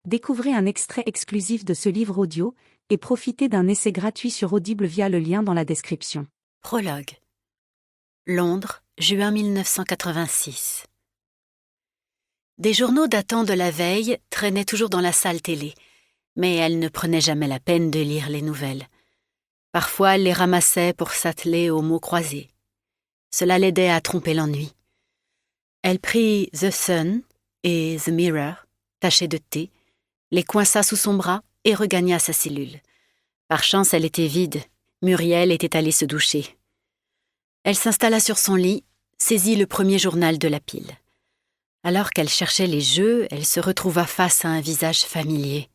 Découvrez un extrait exclusif de ce livre audio et profitez d'un essai gratuit sur Audible via le lien dans la description. Prologue. Londres, juin 1986. Des journaux datant de la veille traînaient toujours dans la salle télé, mais elle ne prenait jamais la peine de lire les nouvelles. Parfois, elle les ramassait pour s'atteler aux mots croisés. Cela l'aidait à tromper l'ennui. Elle prit The Sun et The Mirror, tachés de thé, les coinça sous son bras et regagna sa cellule. Par chance, elle était vide. Muriel était allée se doucher. Elle s'installa sur son lit, saisit le premier journal de la pile. Alors qu'elle cherchait les jeux, elle se retrouva face à un visage familier.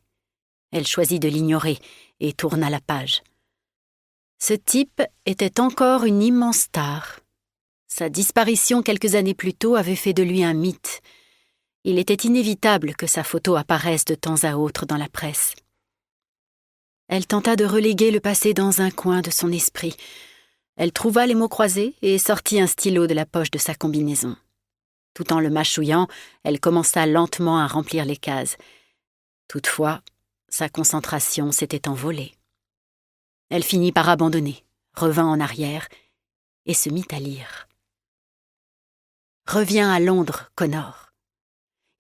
Elle choisit de l'ignorer et tourna la page. Ce type était encore une immense star. Sa disparition quelques années plus tôt avait fait de lui un mythe. Il était inévitable que sa photo apparaisse de temps à autre dans la presse. Elle tenta de reléguer le passé dans un coin de son esprit. Elle trouva les mots croisés et sortit un stylo de la poche de sa combinaison. Tout en le mâchouillant, elle commença lentement à remplir les cases. Toutefois, sa concentration s'était envolée. Elle finit par abandonner, revint en arrière et se mit à lire. Reviens à Londres, Connor.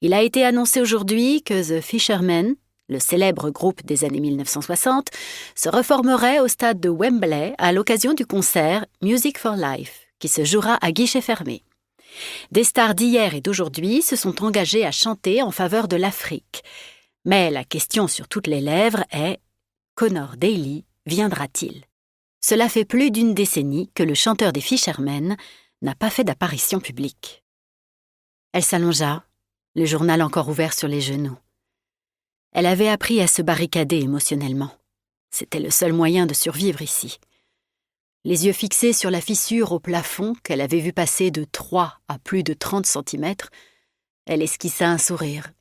Il a été annoncé aujourd'hui que The Fishermen, le célèbre groupe des années 1960, se reformerait au stade de Wembley à l'occasion du concert Music for Life, qui se jouera à guichet fermé. Des stars d'hier et d'aujourd'hui se sont engagées à chanter en faveur de l'Afrique. Mais la question sur toutes les lèvres est « Connor Daly viendra-t-il » Cela fait plus d'une décennie que le chanteur des Fishermen n'a pas fait d'apparition publique. Elle s'allongea, le journal encore ouvert sur les genoux. Elle avait appris à se barricader émotionnellement. C'était le seul moyen de survivre ici. Les yeux fixés sur la fissure au plafond qu'elle avait vue passer de 3 à plus de 30 centimètres, elle esquissa un sourire.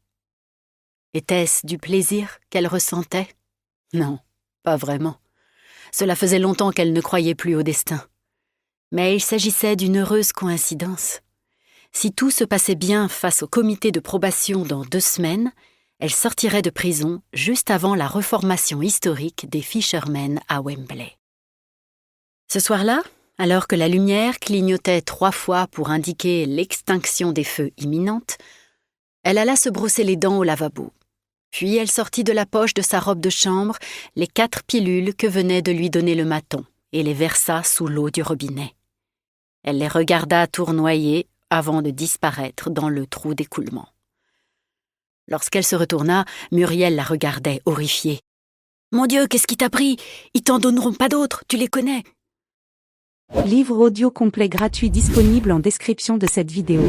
Était-ce du plaisir qu'elle ressentait ? Non, pas vraiment. Cela faisait longtemps qu'elle ne croyait plus au destin. Mais il s'agissait d'une heureuse coïncidence. Si tout se passait bien face au comité de probation dans 2 semaines, elle sortirait de prison juste avant la reformation historique des Fishermen à Wembley. Ce soir-là, alors que la lumière clignotait 3 fois pour indiquer l'extinction des feux imminente, elle alla se brosser les dents au lavabo. Puis elle sortit de la poche de sa robe de chambre les 4 pilules que venait de lui donner le maton et les versa sous l'eau du robinet. Elle les regarda tournoyer avant de disparaître dans le trou d'écoulement. Lorsqu'elle se retourna, Muriel la regardait, horrifiée. « Mon Dieu, qu'est-ce qui t'a pris ? Ils t'en donneront pas d'autres, tu les connais !» Livre audio complet gratuit disponible en description de cette vidéo.